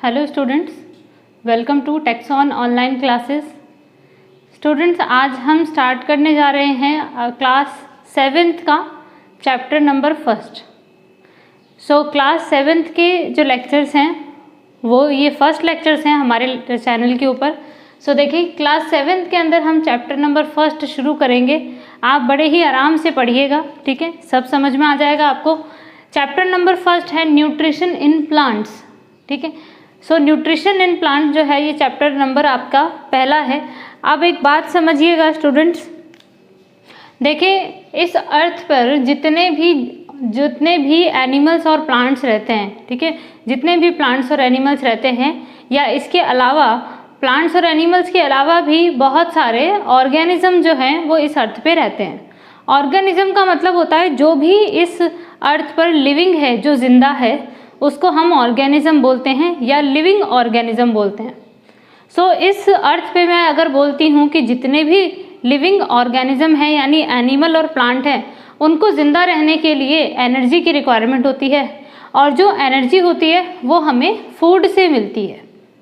Hello students, welcome to Texon online classes. Students, आज हम start करने जा रहे हैं क्लास 7th का चैप्टर नंबर 1। क्लास 7th के जो लेक्चर्स हैं वो ये फर्स्ट लेक्चर्स हैं हमारे चैनल के ऊपर। देखिए, क्लास 7th के अंदर हम चैप्टर नंबर 1 शुरू करेंगे। आप बड़े ही आराम से पढ़िएगा, ठीक है, सब समझ में आ जाएगा आपको। चैप्टर नंबर 1 है न्यूट्रिशन इन प्लांट्स, ठीक है। न्यूट्रिशन इन प्लांट जो है ये चैप्टर नंबर आपका पहला है। अब एक बात समझिएगा स्टूडेंट्स, देखिए इस अर्थ पर जितने भी एनिमल्स और प्लांट्स रहते हैं, ठीक है, जितने भी प्लांट्स और एनिमल्स रहते हैं या इसके अलावा प्लांट्स और एनिमल्स के अलावा भी बहुत सारे ऑर्गेनिज्म जो हैं वो इस अर्थ पे रहते हैं। ऑर्गेनिज्म का मतलब होता है जो भी इस अर्थ पर लिविंग है, जो जिंदा है, उसको हम ऑर्गेनिज्म बोलते हैं या लिविंग ऑर्गेनिज्म बोलते हैं। इस अर्थ पे मैं अगर बोलती हूँ कि जितने भी लिविंग ऑर्गेनिज्म हैं यानी एनिमल और प्लांट हैं, उनको ज़िंदा रहने के लिए एनर्जी की रिक्वायरमेंट होती है, और जो एनर्जी होती है वो हमें फूड से मिलती है,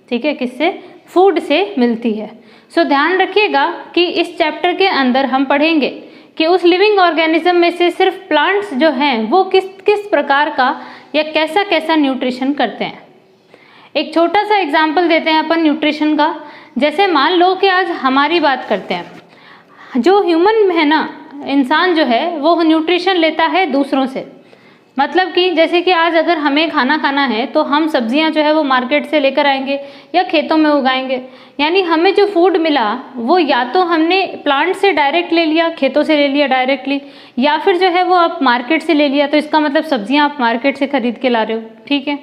ठीक है। किससे? फूड से मिलती है। ध्यान रखिएगा कि इस चैप्टर के अंदर हम पढ़ेंगे कि उस लिविंग ऑर्गेनिज्म में से सिर्फ प्लांट्स जो हैं वो किस प्रकार का या कैसा कैसा न्यूट्रिशन करते हैं। एक छोटा सा एग्जाम्पल देते हैं अपन न्यूट्रिशन का। जैसे मान लो कि आज हमारी बात करते हैं, जो ह्यूमन है ना, इंसान जो है वो न्यूट्रिशन लेता है दूसरों से। मतलब कि जैसे कि आज अगर हमें खाना खाना है तो हम सब्जियां जो है वो मार्केट से लेकर आएंगे या खेतों में उगाएंगे। यानी हमें जो फूड मिला वो या तो हमने प्लांट से डायरेक्ट ले लिया, खेतों से ले लिया डायरेक्टली, या फिर जो है वो आप मार्केट से ले लिया। तो इसका मतलब सब्जियां आप मार्केट से खरीद के ला रहे हो, ठीक है।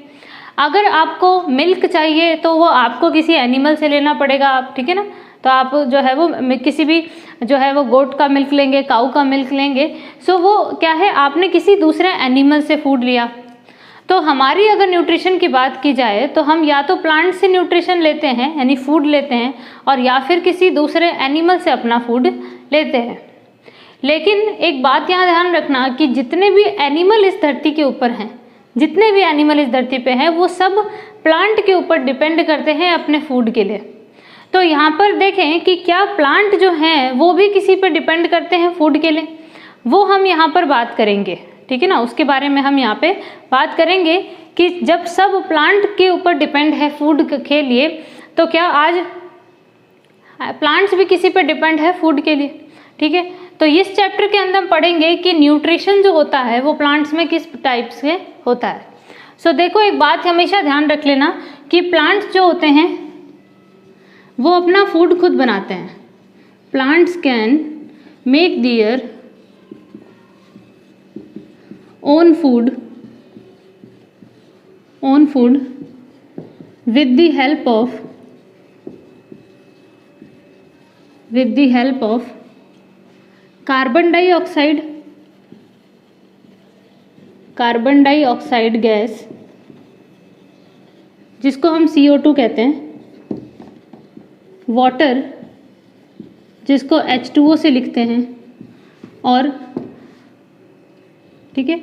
अगर आपको मिल्क चाहिए तो वो आपको किसी एनिमल से लेना पड़ेगा, आप, ठीक है ना। तो आप जो है वो किसी भी जो है वो गोट का मिल्क लेंगे, काऊ का मिल्क लेंगे। वो क्या है, आपने किसी दूसरे एनिमल से फूड लिया। तो हमारी अगर न्यूट्रिशन की बात की जाए तो हम या तो प्लांट से न्यूट्रिशन लेते हैं यानी फूड लेते हैं, और या फिर किसी दूसरे एनिमल से अपना फूड लेते हैं। लेकिन एक बात यहाँ ध्यान रखना कि जितने भी एनिमल इस धरती के ऊपर हैं, जितने भी एनिमल इस धरती पे हैं, वो सब प्लांट के ऊपर डिपेंड करते हैं अपने फूड के लिए। तो यहाँ पर देखें कि क्या प्लांट जो हैं वो भी किसी पर डिपेंड करते हैं फूड के लिए, वो हम यहाँ पर बात करेंगे, ठीक है ना। उसके बारे में हम यहाँ पे बात करेंगे कि जब सब प्लांट के ऊपर डिपेंड है फूड के लिए, तो क्या आज प्लांट्स भी किसी पर डिपेंड है फूड के लिए, ठीक है। तो इस चैप्टर के अंदर हम पढ़ेंगे कि न्यूट्रिशन जो होता है वो प्लांट्स में किस टाइप से होता है। देखो, एक बात हमेशा ध्यान रख लेना कि प्लांट्स जो होते हैं वो अपना फूड खुद बनाते हैं। Plants can make their own food with the help of carbon dioxide gas, जिसको हम CO2 कहते हैं, वाटर जिसको H2O से लिखते हैं, और ठीक है,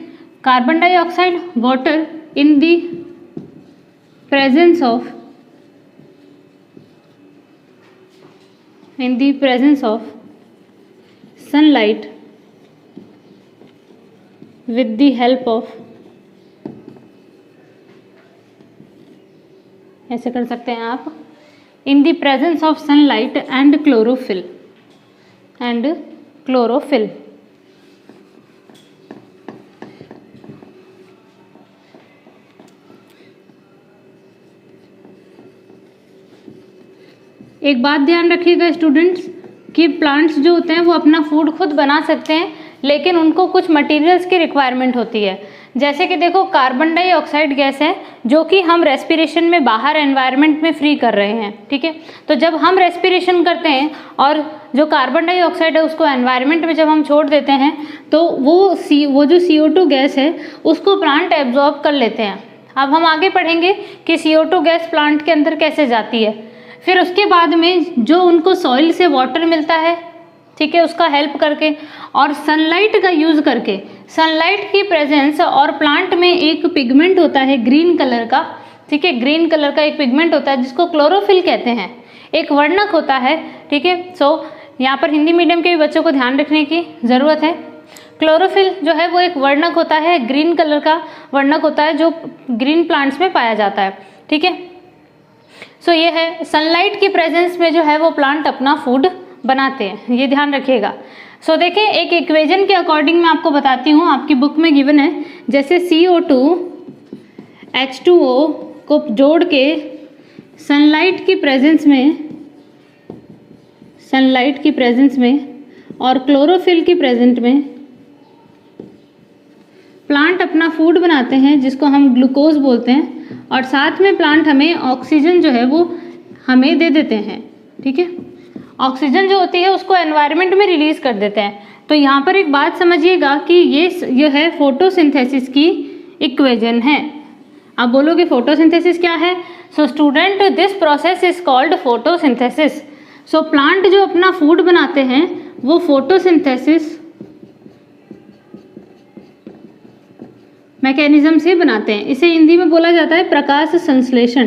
carbon dioxide, water in the presence of sunlight with the help of, ऐसे कर सकते हैं आप, in the presence of sunlight and chlorophyll एक बात ध्यान रखिएगा स्टूडेंट्स कि प्लांट्स जो होते हैं वो अपना फूड खुद बना सकते हैं, लेकिन उनको कुछ मटेरियल्स की रिक्वायरमेंट होती है। जैसे कि देखो, कार्बन डाइऑक्साइड गैस है जो कि हम रेस्पिरेशन में बाहर एनवायरनमेंट में फ्री कर रहे हैं, ठीक है। तो जब हम रेस्पिरेशन करते हैं और जो कार्बन डाइऑक्साइड है उसको एनवायरनमेंट में जब हम छोड़ देते हैं तो वो जो CO2 गैस है उसको प्लांट एब्जॉर्ब कर लेते हैं। अब हम आगे पढ़ेंगे कि CO2 गैस प्लांट के अंदर कैसे जाती है। फिर उसके बाद में जो उनको सॉइल से वाटर मिलता है, ठीक है, उसका हेल्प करके और सनलाइट का यूज़ करके, सनलाइट की प्रेजेंस और प्लांट में एक पिगमेंट होता है ग्रीन कलर का, ठीक है। ग्रीन कलर का एक पिगमेंट होता है जिसको क्लोरोफिल कहते हैं, एक वर्णक होता है, ठीक है। सो यहाँ पर हिंदी मीडियम के भी बच्चों को ध्यान रखने की ज़रूरत है। क्लोरोफिल जो है वो एक वर्णक होता है, ग्रीन कलर का वर्णक होता है जो ग्रीन प्लांट्स में पाया जाता है, ठीक है। सो ये है, सनलाइट की प्रेजेंस में जो है वो प्लांट अपना फूड बनाते हैं, ये ध्यान रखिएगा। सो देखिए, एक इक्वेशन के अकॉर्डिंग मैं आपको बताती हूँ, आपकी बुक में गिवन है, जैसे CO2 H2O को जोड़ के सनलाइट की प्रेजेंस में और क्लोरोफिल की प्रेजेंट में प्लांट अपना फूड बनाते हैं जिसको हम ग्लूकोज बोलते हैं, और साथ में प्लांट हमें ऑक्सीजन जो है वो हमें दे देते हैं, ठीक है। ऑक्सीजन जो होती है उसको एनवायरनमेंट में रिलीज कर देते हैं। तो यहाँ पर एक बात समझिएगा कि ये है फोटोसिंथेसिस की इक्वेशन है। आप बोलोगे फोटोसिंथेसिस क्या है? So student, this process is called photosynthesis. So plant जो अपना फूड बनाते हैं वो फोटोसिंथेसिस मैकेनिज्म से बनाते हैं। इसे हिंदी में बोला जाता है प्रकाश संश्लेषण।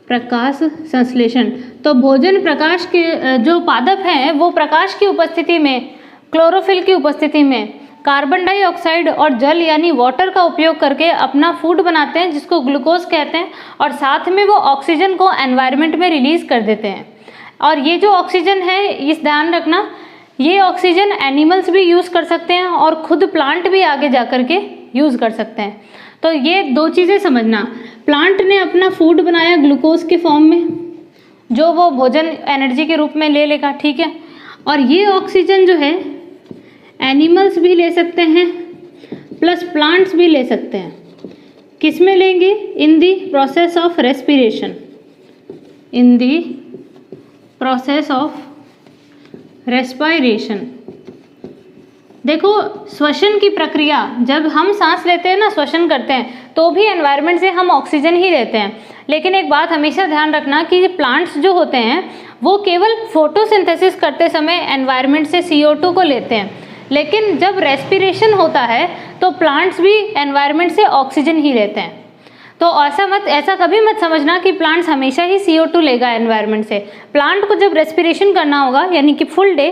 प्रकाश संश्लेषण। तो भोजन प्रकाश के जो पादप हैं वो प्रकाश की उपस्थिति में, क्लोरोफिल की उपस्थिति में कार्बन डाइऑक्साइड और जल यानी वाटर का उपयोग करके अपना फूड बनाते हैं जिसको ग्लूकोज कहते हैं, और साथ में वो ऑक्सीजन को एनवायरनमेंट में रिलीज कर देते हैं। और ये जो ऑक्सीजन है, इस ध्यान रखना, ये ऑक्सीजन एनिमल्स भी यूज़ कर सकते हैं और खुद प्लांट भी आगे जा कर के यूज़ कर सकते हैं। तो ये दो चीज़ें समझना, प्लांट ने अपना फूड बनाया ग्लूकोज के फॉर्म में जो वो भोजन एनर्जी के रूप में ले लेगा, ठीक है। और ये ऑक्सीजन जो है एनिमल्स भी ले सकते हैं प्लस प्लांट्स भी ले सकते हैं। किस में लेंगे? In the process of respiration. In the process of respiration. देखो, श्वसन की प्रक्रिया, जब हम सांस लेते हैं ना, श्वसन करते हैं, तो भी एनवायरनमेंट से हम ऑक्सीजन ही लेते हैं। लेकिन एक बात हमेशा ध्यान रखना कि प्लांट्स जो होते हैं वो केवल फोटोसिंथेसिस करते समय एनवायरनमेंट से CO2 को लेते हैं, लेकिन जब रेस्पिरेशन होता है तो प्लांट्स भी एनवायरनमेंट से ऑक्सीजन ही लेते हैं। तो ऐसा कभी मत समझना कि प्लांट्स हमेशा ही CO2 लेगा एनवायरनमेंट से। प्लांट को जब रेस्पिरेशन करना होगा यानी कि फुल डे,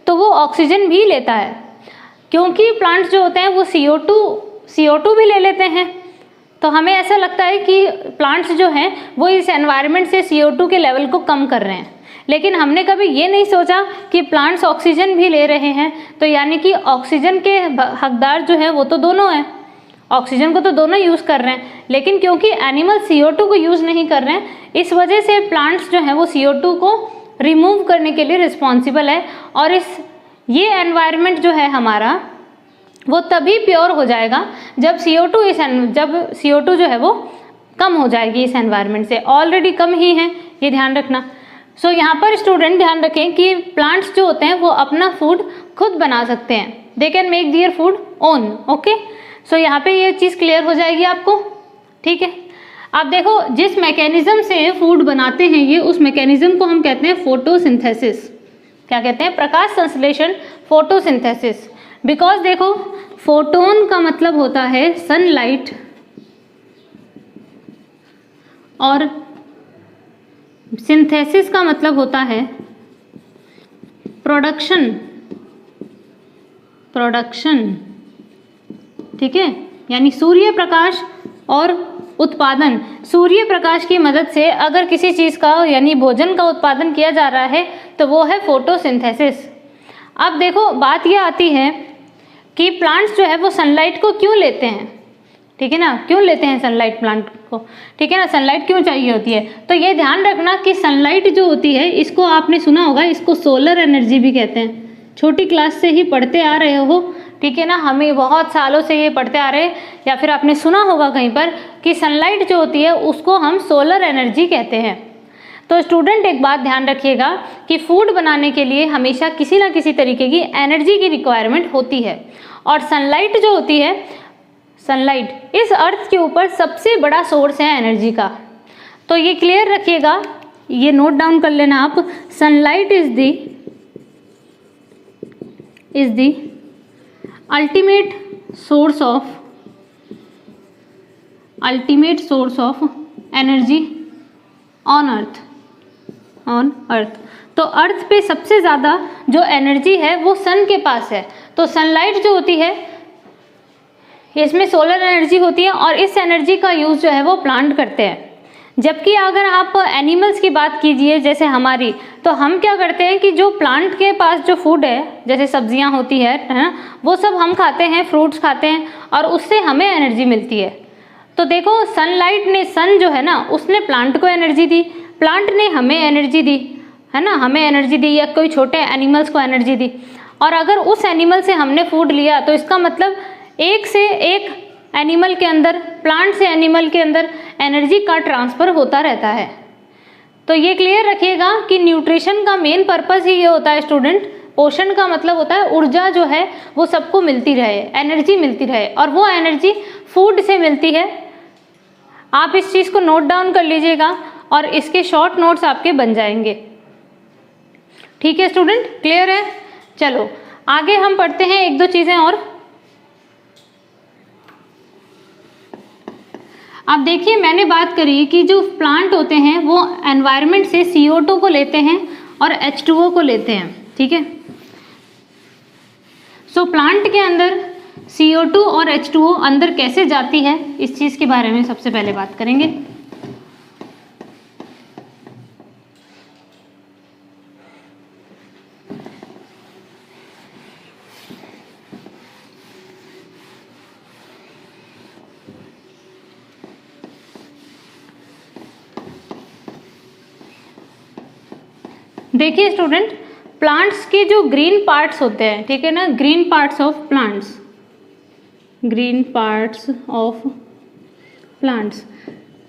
तो वो ऑक्सीजन भी लेता है, क्योंकि प्लांट्स जो होते हैं वो CO2 भी ले लेते हैं। तो हमें ऐसा लगता है कि प्लांट्स जो हैं वो इस एनवायरनमेंट से CO2 के लेवल को कम कर रहे हैं, लेकिन हमने कभी ये नहीं सोचा कि प्लांट्स ऑक्सीजन भी ले रहे हैं। तो यानी कि ऑक्सीजन के हकदार जो है वो तो दोनों हैं, ऑक्सीजन को तो दोनों यूज़ कर रहे हैं, लेकिन क्योंकि एनिमल CO2 को यूज़ नहीं कर रहे हैं, इस वजह से प्लांट्स जो हैं वो CO2 को रिमूव करने के लिए रिस्पॉन्सिबल है। और ये एनवायरनमेंट जो है हमारा वो तभी प्योर हो जाएगा जब CO2 जो है वो कम हो जाएगी इस एनवायरनमेंट से। ऑलरेडी कम ही है, ये ध्यान रखना। सो यहाँ पर स्टूडेंट ध्यान रखें कि प्लांट्स जो होते हैं वो अपना फूड खुद बना सकते हैं, they can make their food own. Okay, so यहाँ पे ये चीज़ क्लियर हो जाएगी आपको, ठीक है। आप देखो, जिस मैकेनिज्म से फूड बनाते हैं ये, उस मैकेनिज्म को हम कहते हैं फोटोसिंथेसिस। क्या कहते हैं? प्रकाश संश्लेषण, फोटोसिंथेसिस। बिकॉज देखो, फोटोन का मतलब होता है सनलाइट और सिंथेसिस का मतलब होता है प्रोडक्शन, ठीक है। यानी सूर्य प्रकाश और उत्पादन। सूर्य प्रकाश की मदद से अगर किसी चीज़ का यानी भोजन का उत्पादन किया जा रहा है तो वो है फोटोसिंथेसिस। अब देखो, बात यह आती है कि प्लांट्स जो है वो सनलाइट को क्यों लेते हैं, ठीक है ना, क्यों लेते हैं सनलाइट प्लांट को, ठीक है ना, सनलाइट क्यों चाहिए होती है। तो ये ध्यान रखना कि सनलाइट जो होती है, इसको आपने सुना होगा, इसको सोलर एनर्जी भी कहते हैं। छोटी क्लास से ही पढ़ते आ रहे हो, ठीक है ना, हमें बहुत सालों से ये पढ़ते आ रहे हैं, या फिर आपने सुना होगा कहीं पर कि सनलाइट जो होती है उसको हम सोलर एनर्जी कहते हैं। तो स्टूडेंट एक बात ध्यान रखिएगा कि फूड बनाने के लिए हमेशा किसी ना किसी तरीके की एनर्जी की रिक्वायरमेंट होती है, और सनलाइट जो होती है, सनलाइट इस अर्थ के ऊपर सबसे बड़ा सोर्स है एनर्जी का। तो ये क्लियर रखिएगा, ये नोट डाउन कर लेना आप। Sunlight is the ultimate ultimate source of energy on earth. तो अर्थ पे सबसे ज़्यादा जो एनर्जी है वो सन के पास है। तो सनलाइट जो होती है इसमें सोलर एनर्जी होती है और इस एनर्जी का यूज़ जो है वो प्लांट करते हैं। जबकि अगर आप एनिमल्स की बात कीजिए जैसे हमारी, तो हम क्या करते हैं कि जो प्लांट के पास जो फूड है जैसे सब्जियां होती है ना, वो सब हम खाते हैं, फ्रूट्स खाते हैं और उससे हमें एनर्जी मिलती है। तो देखो सनलाइट ने, सन जो है ना उसने प्लांट को एनर्जी दी, प्लांट ने हमें एनर्जी दी, है ना, हमें एनर्जी दी या कोई छोटे एनिमल्स को एनर्जी दी। और अगर उस एनिमल से हमने फूड लिया तो इसका मतलब एक से एक एनिमल के अंदर, प्लांट से एनिमल के अंदर एनर्जी का ट्रांसफ़र होता रहता है। तो ये क्लियर रखिएगा कि न्यूट्रिशन का मेन पर्पस ही ये होता है स्टूडेंट, पोषण का मतलब होता है ऊर्जा जो है वो सबको मिलती रहे, एनर्जी मिलती रहे, और वो एनर्जी फूड से मिलती है। आप इस चीज़ को नोट डाउन कर लीजिएगा और इसके शॉर्ट नोट्स आपके बन जाएंगे। ठीक है स्टूडेंट, क्लियर है? चलो आगे हम पढ़ते हैं एक दो चीज़ें और। अब देखिए मैंने बात करी कि जो प्लांट होते हैं वो एनवायरनमेंट से CO2 को लेते हैं और H2O को लेते हैं। ठीक है, सो प्लांट के अंदर CO2 और H2O अंदर कैसे जाती है इस चीज़ के बारे में सबसे पहले बात करेंगे। देखिए स्टूडेंट, प्लांट्स के जो ग्रीन पार्ट्स होते हैं, ठीक है ना, green parts of plants, green parts of plants,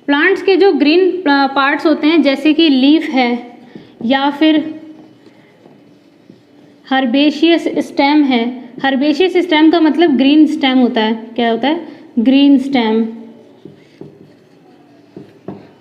plants के जो ग्रीन पार्ट्स होते हैं जैसे कि लीफ है या फिर हर्बेशियस स्टेम है। हर्बेशियस स्टेम का मतलब ग्रीन स्टेम होता है। क्या होता है? ग्रीन स्टेम,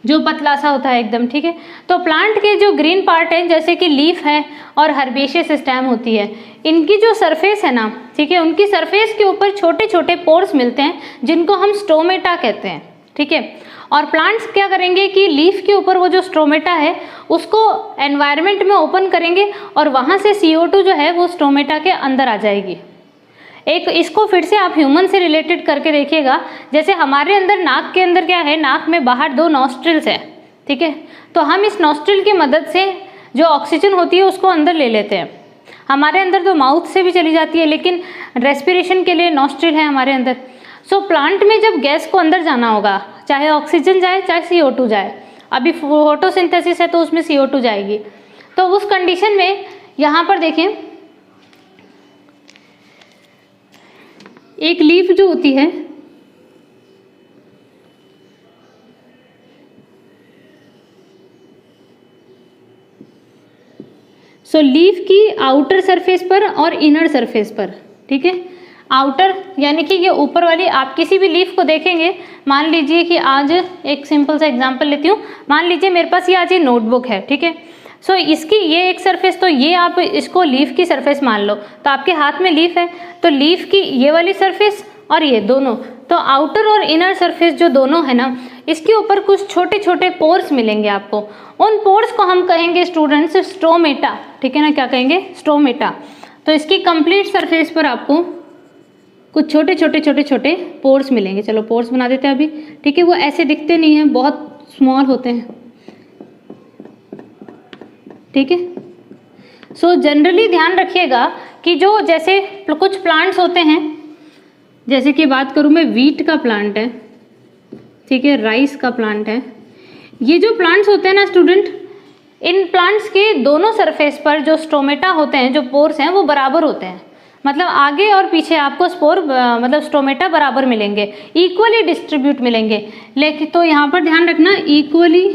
जो पतला सा होता है एकदम। ठीक है, तो प्लांट के जो ग्रीन पार्ट है जैसे कि लीफ है और हर्बेशियस स्टेम होती है, इनकी जो सरफेस है ना, ठीक है, उनकी सरफेस के ऊपर छोटे छोटे पोर्स मिलते हैं जिनको हम स्टोमेटा कहते हैं। ठीक है, और प्लांट्स क्या करेंगे कि लीफ के ऊपर वो जो स्टोमेटा है उसको एनवायरनमेंट में ओपन करेंगे और वहाँ से CO2 जो है वो स्टोमेटा के अंदर आ जाएगी। एक इसको फिर से आप ह्यूमन से रिलेटेड करके देखिएगा, जैसे हमारे अंदर नाक के अंदर क्या है, नाक में बाहर 2 नॉस्ट्रिल्स है। ठीक है, तो हम इस नॉस्ट्रिल की मदद से जो ऑक्सीजन होती है उसको अंदर ले लेते हैं। हमारे अंदर तो माउथ से भी चली जाती है लेकिन रेस्पिरेशन के लिए नॉस्ट्रिल है हमारे अंदर। सो प्लांट में जब गैस को अंदर जाना होगा, चाहे ऑक्सीजन जाए चाहे CO2 जाए, अभी फोटोसिंथेसिस है तो उसमें CO2 जाएगी, तो उस कंडीशन में यहाँ पर देखिए एक लीफ जो होती है, सो लीफ की आउटर सरफेस पर और इनर सरफेस पर, ठीक है, आउटर यानी कि ये ऊपर वाली, आप किसी भी लीफ को देखेंगे, मान लीजिए कि आज एक सिंपल सा एग्जांपल लेती हूँ, मान लीजिए मेरे पास ये आज ये नोटबुक है। ठीक है, सो इसकी ये एक सरफेस, तो ये आप इसको लीफ की सरफेस मान लो, तो आपके हाथ में लीफ है तो लीफ की ये वाली सरफेस और ये दोनों, तो आउटर और इनर सरफेस जो दोनों है ना, इसके ऊपर कुछ छोटे छोटे पोर्स मिलेंगे आपको। उन पोर्स को हम कहेंगे स्टूडेंट्स स्टोमेटा। ठीक है ना, क्या कहेंगे? स्टोमेटा। तो इसकी कंप्लीट सरफेस पर आपको कुछ छोटे छोटे छोटे छोटे पोर्स मिलेंगे। चलो पोर्स बना देते हैं अभी। ठीक है, वो ऐसे दिखते नहीं हैं, बहुत स्मॉल होते हैं। ठीक है, सो जनरली ध्यान रखिएगा कि जो जैसे कुछ प्लांट्स होते हैं, जैसे कि बात करूँ मैं वीट का प्लांट है, ठीक है, राइस का प्लांट है, ये जो प्लांट्स होते हैं ना स्टूडेंट, इन प्लांट्स के दोनों सरफेस पर जो स्टोमेटा होते हैं, जो पोर्स हैं, वो बराबर होते हैं। मतलब आगे और पीछे आपको स्पोर मतलब स्टोमेटा बराबर मिलेंगे, इक्वली डिस्ट्रीब्यूट मिलेंगे। लेकिन तो यहाँ पर ध्यान रखना, equally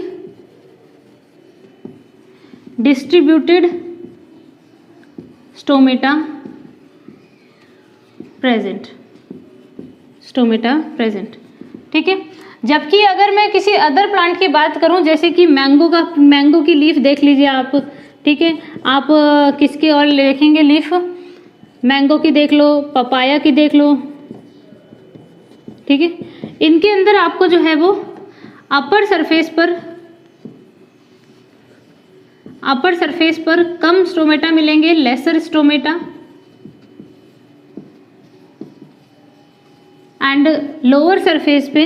distributed stomata present, stomata present. ठीक है, जबकि अगर मैं किसी अदर प्लांट की बात करूं, जैसे कि मैंगो की लीफ देख लीजिए आप। ठीक है, आप किसकी और देखेंगे लीफ? मैंगो की देख लो, पपाया की देख लो। ठीक है, इनके अंदर आपको जो है वो अपर सरफेस पर कम स्टोमेटा मिलेंगे, lesser stomata, and lower surface पे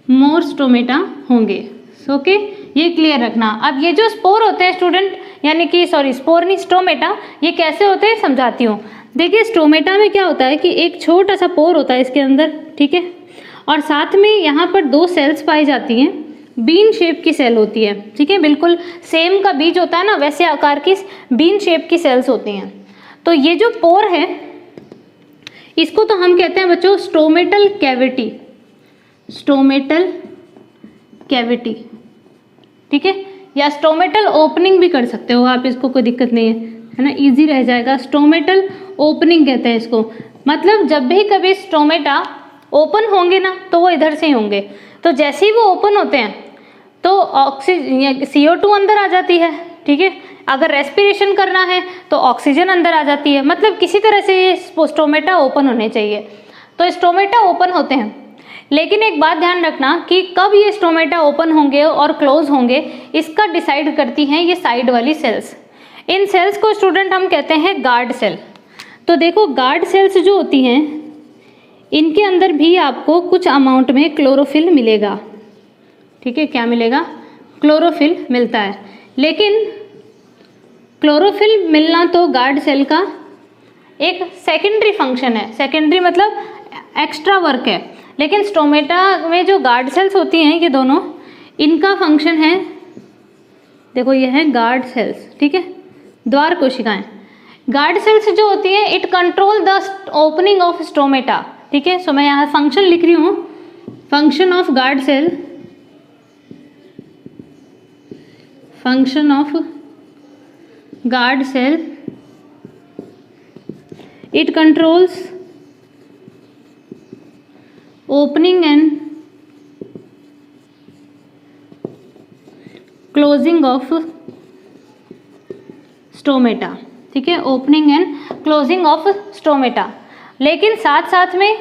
मोर स्टोमेटा होंगे। ओके, ये क्लियर रखना। अब ये जो स्पोर होते हैं स्टूडेंट, यानी कि स्पोर नहीं, स्टोमेटा, ये कैसे होते हैं समझाती हूँ। देखिए स्टोमेटा में क्या होता है कि एक छोटा सा पोर होता है इसके अंदर, ठीक है, और साथ में यहाँ पर 2 सेल्स पाई जाती हैं, बीन शेप की सेल होती है, ठीक है, बिल्कुल सेम का बीज होता है ना वैसे आकार की बीन शेप की सेल्स होती हैं। तो ये जो पोर है इसको तो हम कहते हैं बच्चों स्टोमेटल कैविटी, स्टोमेटल कैविटी, ठीक है, या स्टोमेटल ओपनिंग भी कर सकते हो आप, इसको कोई दिक्कत नहीं है ना, इजी रह जाएगा। स्टोमेटल ओपनिंग कहते हैं इसको, मतलब जब भी कभी स्टोमेटा ओपन होंगे ना तो वो इधर से ही होंगे, तो जैसे ही वो ओपन होते हैं तो ऑक्सीजन CO2 अंदर आ जाती है, ठीक है, अगर रेस्पिरेशन करना है तो ऑक्सीजन अंदर आ जाती है, मतलब किसी तरह से ये स्टोमेटा ओपन होने चाहिए। तो स्टोमेटा ओपन होते हैं, लेकिन एक बात ध्यान रखना कि कब ये स्टोमेटा ओपन होंगे और क्लोज होंगे इसका डिसाइड करती हैं ये साइड वाली सेल्स। इन सेल्स को स्टूडेंट हम कहते हैं गार्ड सेल। तो देखो गार्ड सेल्स जो होती हैं इनके अंदर भी आपको कुछ अमाउंट में क्लोरोफिल मिलेगा, ठीक है, क्या मिलेगा, क्लोरोफिल मिलता है। लेकिन क्लोरोफिल मिलना तो गार्ड सेल का एक सेकेंडरी फंक्शन है, सेकेंडरी मतलब एक्स्ट्रा वर्क है, लेकिन स्टोमेटा में जो गार्ड सेल्स होती हैं ये दोनों, इनका फंक्शन है, देखो ये है गार्ड सेल्स, ठीक है, द्वार कोशिकाएं। गार्ड सेल्स जो होती हैं it control the opening of stomata, ठीक है, सो मैं यहाँ फंक्शन लिख रही हूँ, function of guard cell, function of guard cell, it controls opening and closing of stomata, ठीक है, opening and closing of stomata. लेकिन साथ साथ में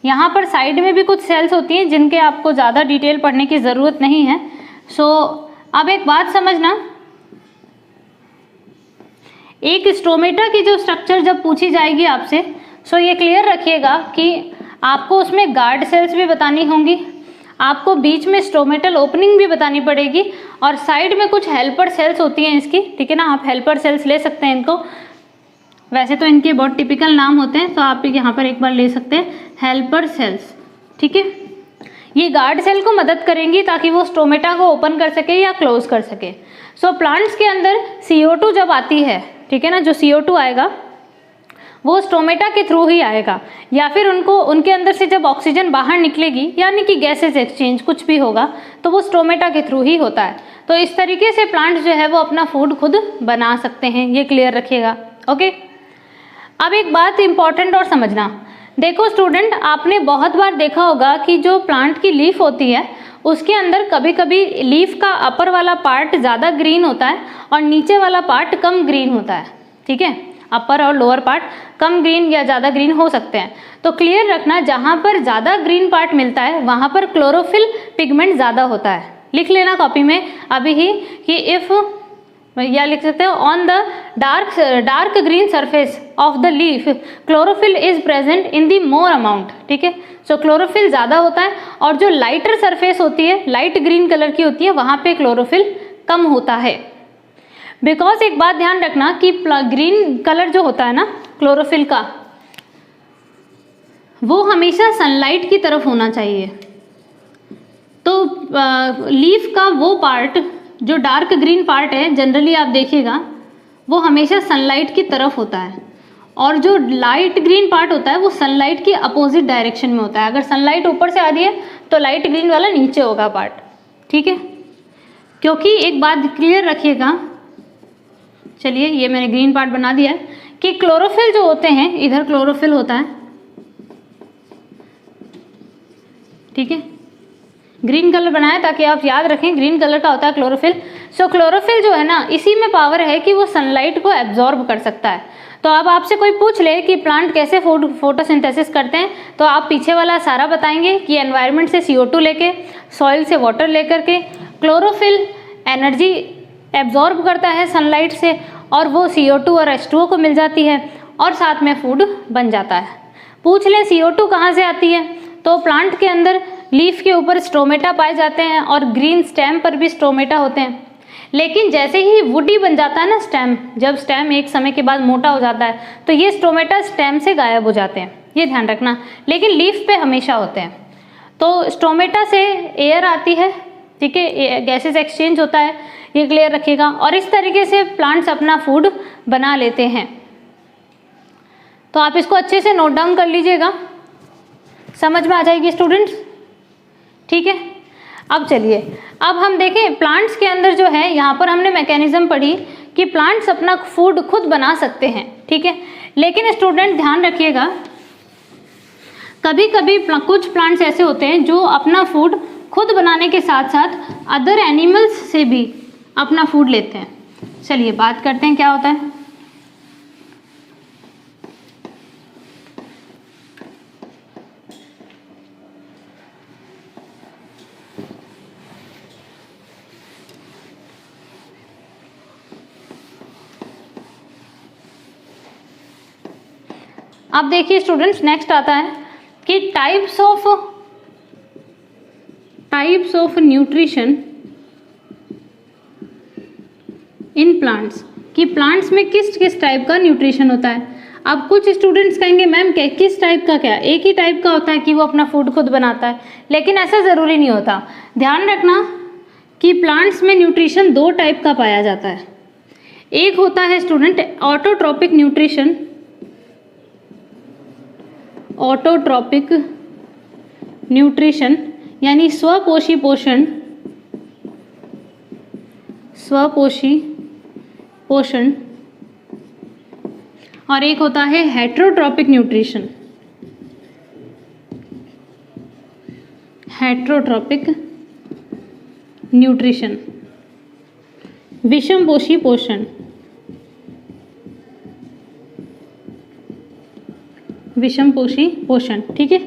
यहाँ पर साइड में भी कुछ सेल्स होती हैं जिनके आपको ज़्यादा डिटेल पढ़ने की ज़रूरत नहीं है। सो अब एक बात समझना, एक स्टोमेटा की जो स्ट्रक्चर जब पूछी जाएगी आपसे, सो ये क्लियर रखिएगा कि आपको उसमें गार्ड सेल्स भी बतानी होंगी, आपको बीच में स्टोमेटल ओपनिंग भी बतानी पड़ेगी, और साइड में कुछ हेल्पर सेल्स होती हैं इसकी, ठीक है ना, आप हेल्पर सेल्स ले सकते हैं इनको, वैसे तो इनके बहुत टिपिकल नाम होते हैं, तो आप यहाँ पर एक बार ले सकते हैं हेल्पर सेल्स, ठीक है। ये गार्ड सेल को मदद करेंगी ताकि वो स्टोमेटा को ओपन कर सके या क्लोज कर सके। सो प्लांट्स के अंदर CO2 जब आती है, ठीक है ना, जो CO2 आएगा वो स्टोमेटा के थ्रू ही आएगा, या फिर उनके अंदर से जब ऑक्सीजन बाहर निकलेगी, यानी कि गैसेज एक्सचेंज कुछ भी होगा, तो वो स्टोमेटा के थ्रू ही होता है। तो इस तरीके से प्लांट जो है वो अपना फूड खुद बना सकते हैं, ये क्लियर रखिएगा, ओके। अब एक बात इंपॉर्टेंट और समझना, देखो स्टूडेंट, आपने बहुत बार देखा होगा कि जो प्लांट की लीफ होती है उसके अंदर कभी कभी लीफ का अपर वाला पार्ट ज़्यादा ग्रीन होता है और नीचे वाला पार्ट कम ग्रीन होता है, ठीक है, अपर और लोअर पार्ट कम ग्रीन या ज़्यादा ग्रीन हो सकते हैं। तो क्लियर रखना, जहाँ पर ज़्यादा ग्रीन पार्ट मिलता है वहाँ पर क्लोरोफिल पिगमेंट ज़्यादा होता है। लिख लेना कॉपी में अभी ही कि इफ़, या लिख सकते हो on the dark green surface of the leaf chlorophyll is present in the more amount, ठीक है। सो क्लोरोफिल ज़्यादा होता है, और जो लाइटर सरफेस होती है, लाइट ग्रीन कलर की होती है, वहाँ पे क्लोरोफिल कम होता है। बिकॉज एक बात ध्यान रखना कि ग्रीन कलर जो होता है ना क्लोरोफिल का, वो हमेशा सनलाइट की तरफ होना चाहिए। तो लीफ का वो पार्ट जो डार्क ग्रीन पार्ट है, जनरली आप देखिएगा वो हमेशा सनलाइट की तरफ होता है, और जो लाइट ग्रीन पार्ट होता है वो सनलाइट की अपोजिट डायरेक्शन में होता है। अगर सनलाइट ऊपर से आ रही है तो लाइट ग्रीन वाला नीचे होगा पार्ट, ठीक है। क्योंकि एक बात क्लियर रखिएगा, चलिए ये मैंने ग्रीन पार्ट बना दिया है, कि क्लोरोफिल जो होते हैं, इधर क्लोरोफिल होता है, ठीक है, ग्रीन कलर बनाया ताकि आप याद रखें, ग्रीन कलर का होता है क्लोरोफिल। सो क्लोरोफिल जो है ना, इसी में पावर है कि वो सनलाइट को एब्जॉर्ब कर सकता है। तो अब आपसे कोई पूछ ले कि प्लांट कैसे फोटोसिंथेसिस करते हैं, तो आप पीछे वाला सारा बताएंगे कि एनवायरनमेंट से CO2 लेके, सॉइल से वाटर लेकर के क्लोरोफिल एनर्जी एब्जॉर्ब करता है सनलाइट से, और वो CO2 और H2O को मिल जाती है और साथ में फूड बन जाता है। पूछ लें CO2 कहाँ से आती है, तो प्लांट के अंदर लीफ के ऊपर स्टोमेटा पाए जाते हैं और ग्रीन स्टेम पर भी स्टोमेटा होते हैं। लेकिन जैसे ही वुडी बन जाता है ना स्टेम, जब स्टेम एक समय के बाद मोटा हो जाता है तो ये स्टोमेटा स्टेम से गायब हो जाते हैं, ये ध्यान रखना। लेकिन लीफ पे हमेशा होते हैं। तो स्टोमेटा से एयर आती है, ठीक है, गैसेस एक्सचेंज होता है, ये क्लियर रखिएगा। और इस तरीके से प्लांट्स अपना फूड बना लेते हैं। तो आप इसको अच्छे से नोट डाउन कर लीजिएगा, समझ में आ जाएगी स्टूडेंट्स, ठीक है। अब चलिए, अब हम देखें प्लांट्स के अंदर जो है, यहाँ पर हमने मैकेनिज्म पढ़ी कि प्लांट्स अपना फूड खुद बना सकते हैं, ठीक है। लेकिन स्टूडेंट ध्यान रखिएगा, कभी कभी कुछ प्लांट्स ऐसे होते हैं जो अपना फूड खुद बनाने के साथ साथ अदर एनिमल्स से भी अपना फूड लेते हैं। चलिए बात करते हैं क्या होता है। अब देखिए स्टूडेंट्स, नेक्स्ट आता है कि types of nutrition in plants, कि प्लांट्स में किस किस टाइप का न्यूट्रिशन होता है। अब कुछ स्टूडेंट्स कहेंगे मैम किस टाइप का, क्या एक ही टाइप का होता है कि वो अपना फूड खुद बनाता है, लेकिन ऐसा ज़रूरी नहीं होता। ध्यान रखना कि प्लांट्स में न्यूट्रिशन दो टाइप का पाया जाता है। एक होता है student autotrophic nutrition, autotrophic nutrition यानी स्वपोषी पोषण, स्वपोषी पोषण, और एक होता है हेट्रोट्रॉपिक न्यूट्रिशन, हेट्रोट्रॉपिक न्यूट्रिशन, विषमपोषी पोषण, विषमपोषी पोषण, ठीक है।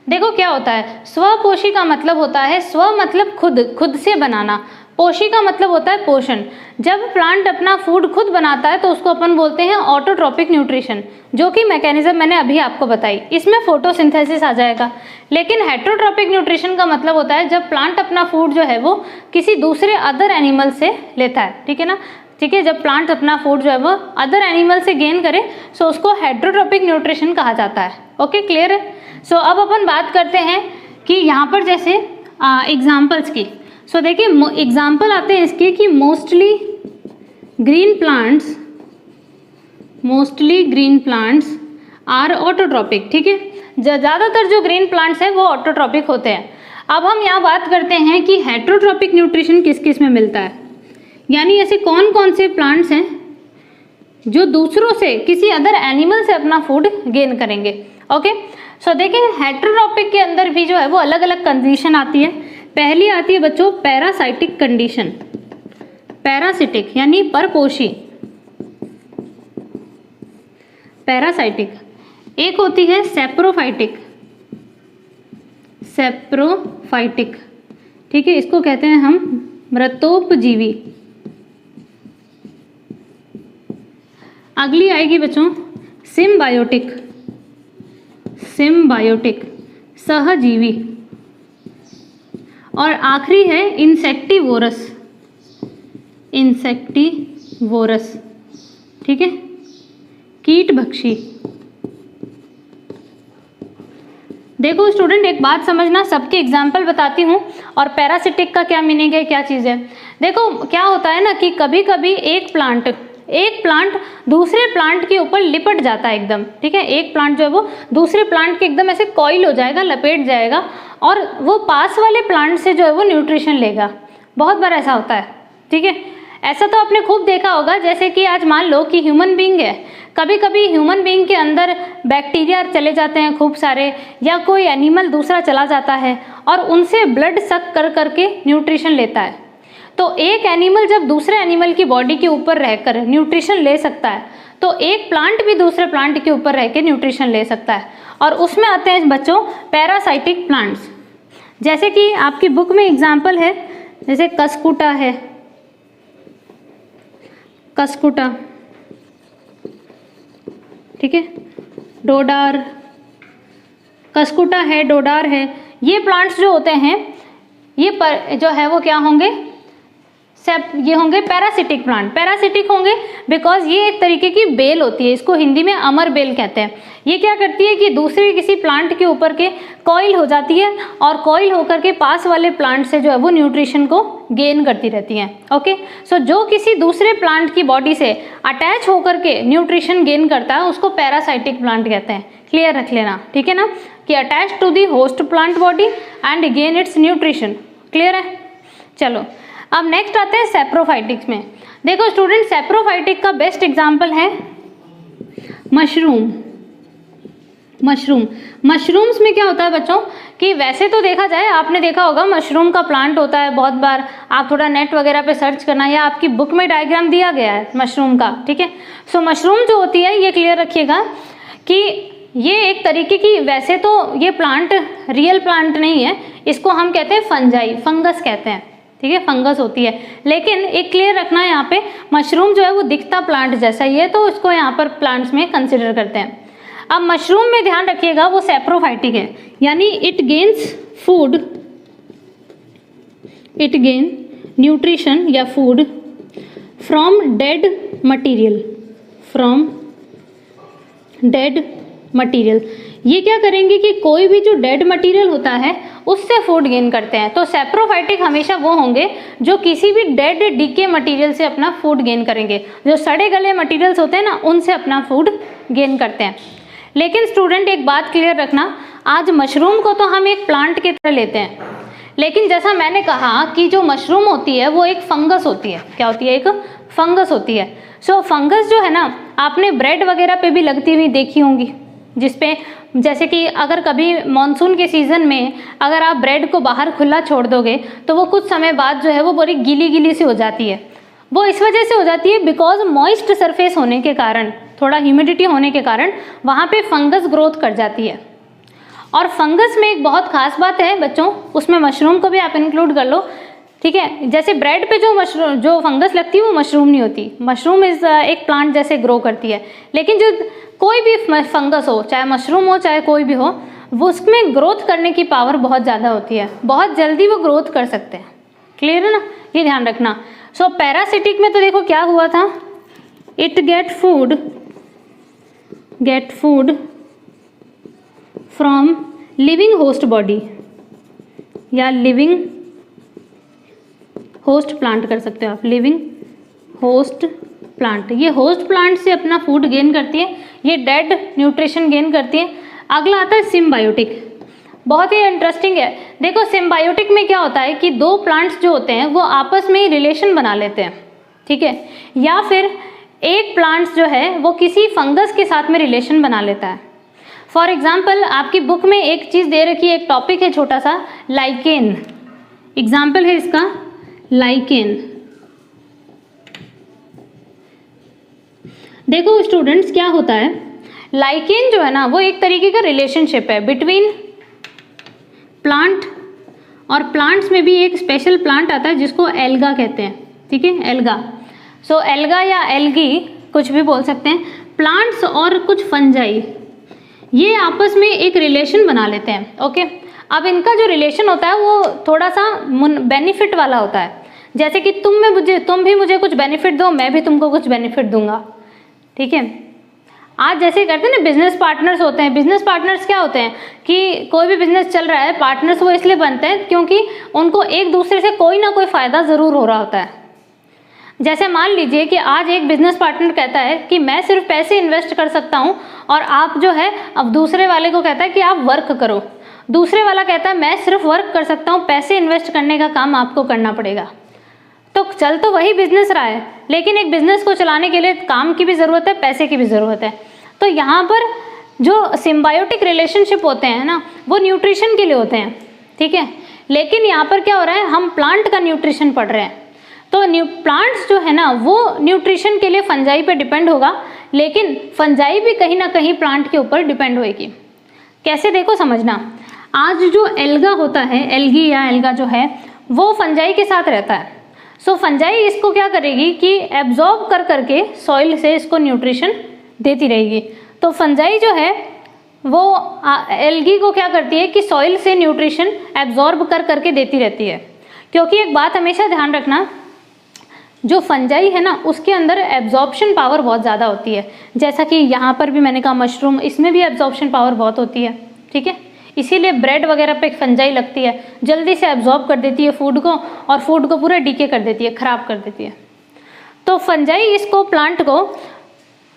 देखो क्या होता है, स्वपोषी का मतलब होता है, स्व मतलब खुद से बनाना, पोषी का मतलब होता है पोषण। जब प्लांट अपना फूड खुद बनाता है तो उसको अपन बोलते हैं ऑटोट्रॉपिक न्यूट्रिशन, जो कि मैकेनिज्म मैंने अभी आपको बताई, इसमें फोटोसिंथेसिस आ जाएगा। लेकिन हेट्रोट्रॉपिक न्यूट्रिशन का मतलब होता है जब प्लांट अपना फूड जो है वो किसी दूसरे अदर एनिमल से लेता है, ठीक है ना, ठीक है। जब प्लांट अपना फूड जो है वो अदर एनिमल से गेन करे सो उसको हेट्रोट्रॉपिक न्यूट्रिशन कहा जाता है। ओके, क्लियर है। सो अब अपन बात करते हैं कि यहाँ पर जैसे एग्जाम्पल्स की। सो देखिए एग्जाम्पल आते हैं इसके कि mostly green plants are autotrophic, ठीक है। ज़्यादातर जो ग्रीन प्लांट्स हैं वो ऑटोट्रॉपिक होते हैं। अब हम यहाँ बात करते हैं कि हेट्रोट्रॉपिक न्यूट्रिशन किस किस में मिलता है, यानी ऐसे कौन कौन से प्लांट्स हैं जो दूसरों से, किसी अदर एनिमल से अपना फूड गेन करेंगे। ओके, सो देखिए हेट्रोट्रॉपिक के अंदर भी जो है वो अलग अलग कंडीशन आती है। पहली आती है बच्चों पैरासाइटिक कंडीशन, पैरासिटिक यानी परपोषी, पैरासाइटिक। एक होती है सेप्रोफाइटिक, सेप्रोफाइटिक, ठीक है, इसको कहते हैं हम मृतोपजीवी। अगली आएगी बच्चों सिम्बायोटिक, सिम्बायोटिक सहजीवी, और आखिरी है इंसेक्टिवोरस, इंसेक्टिवोरस, ठीक है, कीटभक्षी। देखो स्टूडेंट एक बात समझना, सबके एग्जाम्पल बताती हूँ और पैरासिटिक का क्या मीनिंग है, क्या चीज़ है। देखो क्या होता है ना कि कभी कभी एक प्लांट दूसरे प्लांट के ऊपर लिपट जाता है एकदम, ठीक है। एक प्लांट जो है वो दूसरे प्लांट के एकदम ऐसे कॉइल हो जाएगा, लपेट जाएगा, और वो पास वाले प्लांट से जो है वो न्यूट्रिशन लेगा। बहुत बार ऐसा होता है, ठीक है। ऐसा तो आपने खूब देखा होगा, जैसे कि आज मान लो कि ह्यूमन बीइंग है, कभी कभी ह्यूमन बीइंग के अंदर बैक्टीरिया चले जाते हैं खूब सारे, या कोई एनिमल दूसरा चला जाता है और उनसे ब्लड सक कर करके न्यूट्रिशन लेता है। तो एक एनिमल जब दूसरे एनिमल की बॉडी के ऊपर रहकर न्यूट्रिशन ले सकता है, तो एक प्लांट भी दूसरे प्लांट के ऊपर रह के न्यूट्रिशन ले सकता है, और उसमें आते हैं बच्चों पैरासाइटिक प्लांट्स। जैसे कि आपकी बुक में एग्जाम्पल है, जैसे कस्कुटा है, कस्कुटा, ठीक है, डोडार, कस्कुटा है, डोडार है। ये प्लांट्स जो होते हैं ये जो है वो क्या होंगे, ये होंगे पैरासिटिक प्लांट। पैरासिटिक होंगे बिकॉज ये एक तरीके की बेल होती है, इसको हिंदी में अमर बेल कहते हैं। ये क्या करती है कि दूसरे किसी प्लांट के ऊपर के कॉइल हो जाती है और कॉइल होकर के पास वाले प्लांट से जो है वो न्यूट्रिशन को गेन करती रहती हैं। ओके, सो जो किसी दूसरे प्लांट की बॉडी से अटैच होकर के न्यूट्रिशन गेन करता है उसको पैरासाइटिक प्लांट कहते हैं। क्लियर रख लेना, ठीक है ना, कि attach to the host plant body and gain its nutrition. Clear है? चलो अब नेक्स्ट आते हैं सेप्रोफाइटिक्स में। देखो स्टूडेंट, सेप्रोफाइटिक का बेस्ट एग्जांपल है मशरूम। मशरूम्स में क्या होता है बच्चों कि वैसे तो देखा जाए, आपने देखा होगा मशरूम का प्लांट होता है बहुत बार, आप थोड़ा नेट वगैरह पे सर्च करना, या आपकी बुक में डायग्राम दिया गया है मशरूम का, ठीक है। सो मशरूम जो होती है, ये क्लियर रखिएगा कि ये एक तरीके की, वैसे तो ये प्लांट रियल प्लांट नहीं है, इसको हम कहते हैं फंजाई, फंगस कहते हैं, ठीक है, फंगस होती है। लेकिन एक क्लियर रखना है यहाँ पे, मशरूम जो है वो दिखता प्लांट जैसा ही है, तो इसको यहाँ पर प्लांट्स में कंसिडर करते हैं। अब मशरूम में ध्यान रखिएगा वो सेप्रोफाइटिक है, यानी it gains food, it gain nutrition या food from dead material, from dead material. ये क्या करेंगे कि कोई भी जो डेड मटीरियल होता है उससे फूड गेन करते हैं। तो सेप्रोफाइटिक हमेशा वो होंगे जो किसी भी डेड डीके मटीरियल से अपना फूड गेन करेंगे, जो सड़े गले मटीरियल्स होते हैं ना उनसे अपना फूड गेन करते हैं। लेकिन स्टूडेंट एक बात क्लियर रखना, आज मशरूम को तो हम एक प्लांट की तरह लेते हैं, लेकिन जैसा मैंने कहा कि जो मशरूम होती है वो एक फंगस होती है। क्या होती है? एक फंगस होती है। सो फंगस जो है ना, आपने ब्रेड वगैरह पे भी लगती हुई देखी होंगी, जिसपे जैसे कि अगर कभी मॉनसून के सीज़न में अगर आप ब्रेड को बाहर खुला छोड़ दोगे तो वो कुछ समय बाद जो है वो बड़ी गीली गीली सी हो जाती है। वो इस वजह से हो जाती है बिकॉज मॉइस्ट सरफेस होने के कारण, थोड़ा ह्यूमिडिटी होने के कारण वहाँ पे फंगस ग्रोथ कर जाती है। और फंगस में एक बहुत खास बात है बच्चों, उसमें मशरूम को भी आप इंक्लूड कर लो, ठीक है। जैसे ब्रेड पे जो फंगस लगती है वो मशरूम नहीं होती, मशरूम इज एक प्लांट जैसे ग्रो करती है। लेकिन जो कोई भी फंगस हो, चाहे मशरूम हो चाहे कोई भी हो, वो उसमें ग्रोथ करने की पावर बहुत ज़्यादा होती है, बहुत जल्दी वो ग्रोथ कर सकते हैं। क्लियर है ना, ये ध्यान रखना। सो पैरासिटिक में तो देखो क्या हुआ था, it get food from living host body या लिविंग होस्ट प्लांट कर सकते हो आप, लिविंग होस्ट प्लांट। ये होस्ट प्लांट से अपना फूड गेन करती है, ये डेड न्यूट्रिशन गेन करती है। अगला आता है सिम्बायोटिक, बहुत ही इंटरेस्टिंग है। देखो सिम्बायोटिक में क्या होता है कि दो प्लांट्स जो होते हैं वो आपस में ही रिलेशन बना लेते हैं, ठीक है, या फिर एक प्लांट्स जो है वो किसी फंगस के साथ में रिलेशन बना लेता है। फॉर एग्जाम्पल आपकी बुक में एक चीज़ दे रखी है, एक टॉपिक है छोटा सा, लाइकेन। एग्जाम्पल है इसका लाइकेन। देखो स्टूडेंट्स क्या होता है, लाइकेन जो है ना वो एक तरीके का रिलेशनशिप है बिटवीन प्लांट और प्लांट्स में भी एक स्पेशल प्लांट आता है जिसको एल्गा कहते हैं, ठीक है, एल्गा। सो एल्गा या एल्गी कुछ भी बोल सकते हैं। प्लांट्स और कुछ फंजाई ये आपस में एक रिलेशन बना लेते हैं। ओके, अब इनका जो रिलेशन होता है वो थोड़ा सा बेनिफिट वाला होता है, जैसे कि तुम भी मुझे कुछ बेनिफिट दो, मैं भी तुमको कुछ बेनिफिट दूंगा, ठीक है। आज जैसे करते हैं ना, बिजनेस पार्टनर्स होते हैं। बिजनेस पार्टनर्स क्या होते हैं कि कोई भी बिजनेस चल रहा है, पार्टनर्स वो इसलिए बनते हैं क्योंकि उनको एक दूसरे से कोई ना कोई फ़ायदा ज़रूर हो रहा होता है। जैसे मान लीजिए कि आज एक बिजनेस पार्टनर कहता है कि मैं सिर्फ पैसे इन्वेस्ट कर सकता हूँ, और आप जो है अब दूसरे वाले को कहता है कि आप वर्क करो। दूसरे वाला कहता है मैं सिर्फ वर्क कर सकता हूँ, पैसे इन्वेस्ट करने का काम आपको करना पड़ेगा। तो चल तो वही बिजनेस रहा है, लेकिन एक बिजनेस को चलाने के लिए काम की भी ज़रूरत है, पैसे की भी ज़रूरत है। तो यहाँ पर जो सिम्बायोटिक रिलेशनशिप होते हैं ना, वो न्यूट्रिशन के लिए होते हैं, ठीक है। लेकिन यहाँ पर क्या हो रहा है, हम प्लांट का न्यूट्रिशन पढ़ रहे हैं। तो प्लांट्स जो है ना वो न्यूट्रिशन के लिए फंजाई पे डिपेंड होगा, लेकिन फंजाई भी कहीं ना कहीं प्लांट के ऊपर डिपेंड होएगी। कैसे, देखो समझना। आज जो एल्गा होता है, एल्गी या एल्गा जो है वो फंजाई के साथ रहता है। सो फंजाई इसको क्या करेगी कि एब्जॉर्ब कर करके सॉइल से इसको न्यूट्रिशन देती रहेगी। तो फंजाई जो है वो एल्गी को क्या करती है कि सॉइल से न्यूट्रिशन एब्जॉर्ब कर करके देती रहती है। क्योंकि एक बात हमेशा ध्यान रखना, जो फंजाई है ना उसके अंदर एब्जॉर्प्शन पावर बहुत ज़्यादा होती है। जैसा कि यहाँ पर भी मैंने कहा मशरूम, इसमें भी एब्जॉर्प्शन पावर बहुत होती है, ठीक है। इसीलिए ब्रेड वगैरह पे फंजाई लगती है, जल्दी से एब्जॉर्ब कर देती है फूड को, और फूड को पूरा डीके कर देती है, ख़राब कर देती है। तो फंजाई इसको प्लांट को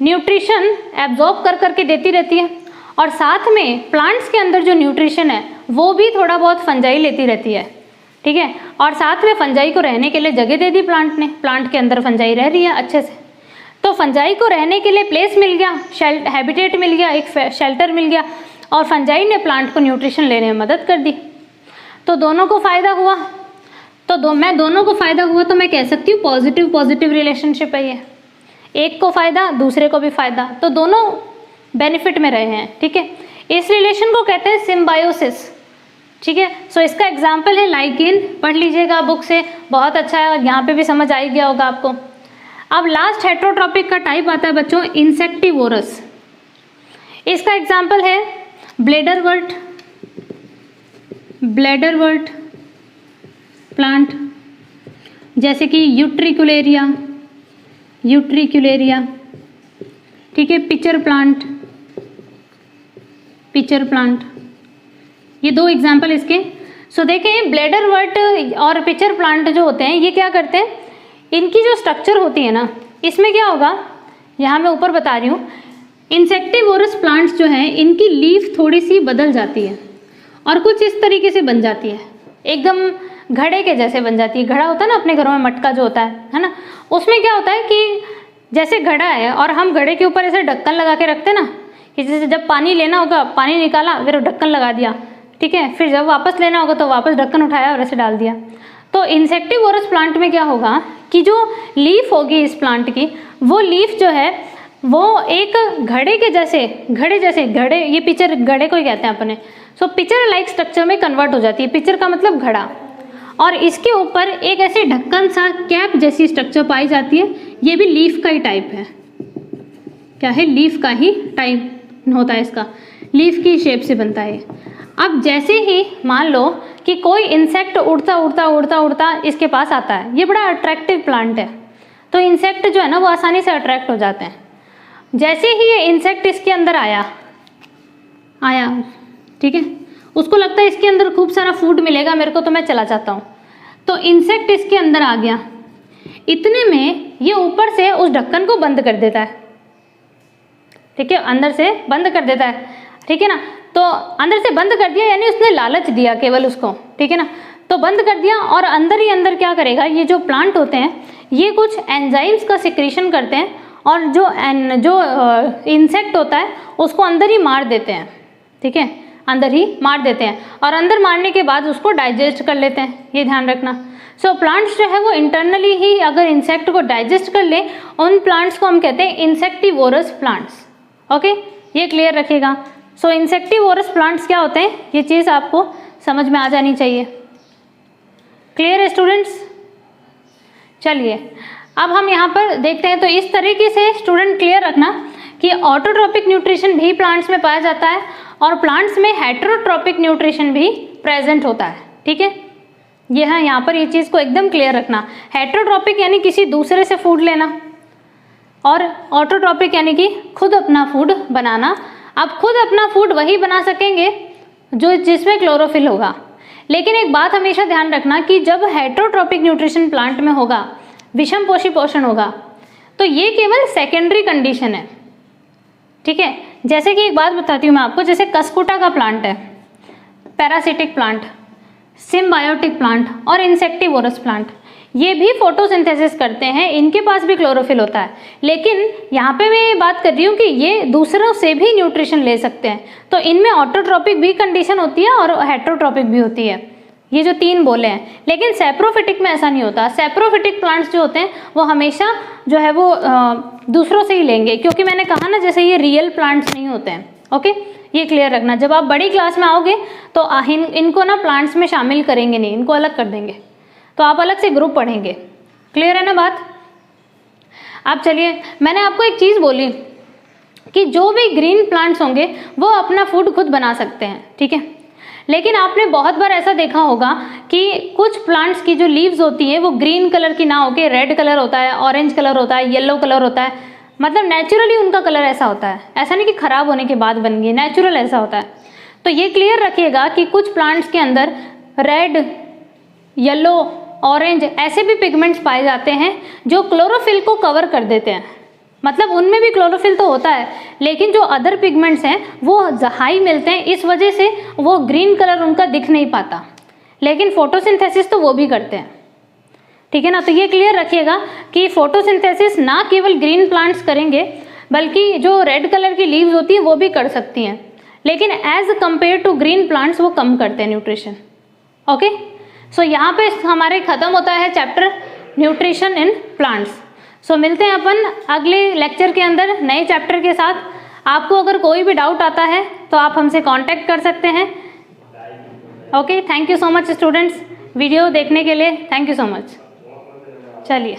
न्यूट्रिशन एब्जॉर्ब कर करके देती रहती है, और साथ में प्लांट्स के अंदर जो न्यूट्रिशन है वो भी थोड़ा बहुत फंजाई लेती रहती है, ठीक है। और साथ में फंजाई को रहने के लिए जगह दे दी प्लांट ने, प्लांट के अंदर फंजाई रह रही है अच्छे से। तो फंजाई को रहने के लिए प्लेस मिल गया, हैबिटेट मिल गया, एक शेल्टर मिल गया, और फंजाई ने प्लांट को न्यूट्रिशन लेने में मदद कर दी। तो दोनों को फ़ायदा हुआ। तो दोनों को फ़ायदा हुआ तो मैं कह सकती हूँ पॉजिटिव रिलेशनशिप है ये। एक को फ़ायदा, दूसरे को भी फ़ायदा, तो दोनों बेनिफिट में रहे हैं, ठीक है। इस रिलेशन को कहते हैं सिम्बायोसिस, ठीक है। सो इसका एग्जाम्पल है लाइकेन, पढ़ लीजिएगा बुक से, बहुत अच्छा है, और यहाँ पे भी समझ आ ही गया होगा आपको। अब लास्ट हेटेरोट्रॉपिक का टाइप आता है बच्चों इंसेक्टिवोरस। इसका एग्जाम्पल है ब्लेडरवर्ट प्लांट, जैसे कि यूट्रिकुलेरिया, ठीक है, पिचर प्लांट, ये दो एग्जाम्पल इसके। सो देखें ब्लेडरवर्ट और पिचर प्लांट जो होते हैं ये क्या करते हैं, इनकी जो स्ट्रक्चर होती है ना, इसमें क्या होगा, यहाँ मैं ऊपर बता रही हूँ, इंसेक्टिवोरस प्लांट्स जो हैं इनकी लीफ थोड़ी सी बदल जाती है और कुछ इस तरीके से बन जाती है, एकदम घड़े के जैसे बन जाती है। घड़ा होता है ना अपने घरों में, मटका जो होता है ना, उसमें क्या होता है कि जैसे घड़ा है और हम घड़े के ऊपर ऐसे ढक्कन लगा के रखते ना, कि जैसे जब पानी लेना होगा पानी निकाला फिर ढक्कन लगा दिया, ठीक है, फिर जब वापस लेना होगा तो वापस ढक्कन उठाया और ऐसे डाल दिया। तो इंसेक्टिवोरस प्लांट में क्या होगा कि जो लीफ होगी इस प्लांट की, वो लीफ जो है वो एक घड़े के जैसे ये पिचर घड़े को ही कहते हैं अपने। सो पिचर लाइक स्ट्रक्चर में कन्वर्ट हो जाती है। पिचर का मतलब घड़ा, और इसके ऊपर एक ऐसे ढक्कन सा कैप जैसी स्ट्रक्चर पाई जाती है। ये भी लीफ का ही टाइप है। क्या है, लीफ का ही टाइप होता है इसका, लीफ की शेप से बनता है। अब जैसे ही मान लो कि कोई इंसेक्ट उड़ता इसके पास आता है, ये बड़ा अट्रैक्टिव प्लांट है, तो इंसेक्ट जो है ना वो आसानी से अट्रैक्ट हो जाते हैं। जैसे ही ये इंसेक्ट इसके अंदर आया, ठीक है, उसको लगता है इसके अंदर खूब सारा फूड मिलेगा मेरे को, तो मैं चला जाता हूँ। तो इंसेक्ट इसके अंदर आ गया, इतने में ये ऊपर से उस ढक्कन को बंद कर देता है, ठीक है, अंदर से बंद कर देता है, ठीक है ना। तो अंदर से बंद कर दिया यानी उसने लालच दिया केवल उसको, ठीक है ना, तो बंद कर दिया। और अंदर ही अंदर क्या करेगा, ये जो प्लांट होते हैं ये कुछ एंजाइम्स का सिक्रीशन करते हैं, और जो इंसेक्ट होता है उसको अंदर ही मार देते हैं, ठीक है, अंदर ही मार देते हैं, और अंदर मारने के बाद उसको डाइजेस्ट कर लेते हैं, ये ध्यान रखना। सो प्लांट्स जो है वो इंटरनली ही अगर इंसेक्ट को डाइजेस्ट कर ले, उन प्लांट्स को हम कहते हैं इंसेक्टिवोरस प्लांट्स। ओके, ये क्लियर रखिएगा। सो इंसेक्टिवोरस प्लांट्स क्या होते हैं, ये चीज़ आपको समझ में आ जानी चाहिए। क्लियर है स्टूडेंट्स? चलिए अब हम यहाँ पर देखते हैं। तो इस तरीके से स्टूडेंट क्लियर रखना कि ऑटोट्रॉपिक न्यूट्रिशन भी प्लांट्स में पाया जाता है और प्लांट्स में हेटेरोट्रॉपिक न्यूट्रिशन भी प्रेजेंट होता है, ठीक है। ये है यहाँ पर, ये चीज़ को एकदम क्लियर रखना। हेटेरोट्रॉपिक यानी किसी दूसरे से फूड लेना, और ऑटोट्रॉपिक यानी कि खुद अपना फूड बनाना। आप खुद अपना फूड वही बना सकेंगे जो जिसमें क्लोरोफिल होगा। लेकिन एक बात हमेशा ध्यान रखना कि जब हेटेरोट्रॉपिक न्यूट्रिशन प्लांट में होगा, विषम पोषी पोषण होगा, तो ये केवल सेकेंडरी कंडीशन है, ठीक है। जैसे कि एक बात बताती हूँ मैं आपको, जैसे कस्कुटा का प्लांट है, पैरासिटिक प्लांट, सिम्बायोटिक प्लांट और इंसेक्टिवोरस प्लांट, ये भी फोटोसिंथेसिस करते हैं, इनके पास भी क्लोरोफिल होता है, लेकिन यहाँ पे मैं बात कर रही हूँ कि ये दूसरों से भी न्यूट्रिशन ले सकते हैं। तो इनमें ऑटोट्रोपिक भी कंडीशन होती है और हेटेरोट्रोपिक भी होती है, ये जो 3 बोले हैं। लेकिन सैप्रोफिटिक में ऐसा नहीं होता। सैप्रोफिटिक प्लांट्स जो होते हैं वो हमेशा जो है वो दूसरों से ही लेंगे, क्योंकि मैंने कहा ना जैसे ये रियल प्लांट्स नहीं होते हैं। ओके, ये क्लियर रखना। जब आप बड़ी क्लास में आओगे तो इनको ना प्लांट्स में शामिल करेंगे नहीं, इनको अलग कर देंगे, तो आप अलग से ग्रुप पढ़ेंगे। क्लियर है ना बात? अब चलिए, मैंने आपको एक चीज़ बोली कि जो भी ग्रीन प्लांट्स होंगे वो अपना फूड खुद बना सकते हैं, ठीक है। लेकिन आपने बहुत बार ऐसा देखा होगा कि कुछ प्लांट्स की जो लीव्स होती हैं वो ग्रीन कलर की ना होके रेड कलर होता है, ऑरेंज कलर होता है, येलो कलर होता है। मतलब नेचुरली उनका कलर ऐसा होता है, ऐसा नहीं कि खराब होने के बाद बन गई, नेचुरल ऐसा होता है। तो ये क्लियर रखिएगा कि कुछ प्लांट्स के अंदर रेड, येलो, ऑरेंज ऐसे भी पिगमेंट्स पाए जाते हैं जो क्लोरोफिल को कवर कर देते हैं। मतलब उनमें भी क्लोरोफिल तो होता है, लेकिन जो अदर पिगमेंट्स हैं वो हाई मिलते हैं, इस वजह से वो ग्रीन कलर उनका दिख नहीं पाता। लेकिन फोटोसिंथेसिस तो वो भी करते हैं, ठीक है ना। तो ये क्लियर रखिएगा कि फोटोसिंथेसिस ना केवल ग्रीन प्लांट्स करेंगे, बल्कि जो रेड कलर की लीव्स होती है वो भी कर सकती हैं, लेकिन as compare to green plants वो कम करते हैं न्यूट्रिशन। ओके, सो यहाँ पे हमारे ख़त्म होता है चैप्टर न्यूट्रिशन इन प्लांट्स। सो मिलते हैं अपन अगले लेक्चर के अंदर नए चैप्टर के साथ। आपको अगर कोई भी डाउट आता है तो आप हमसे कांटेक्ट कर सकते हैं। Okay, thank you so much students, video देखने के लिए थैंक यू सो मच। चलिए।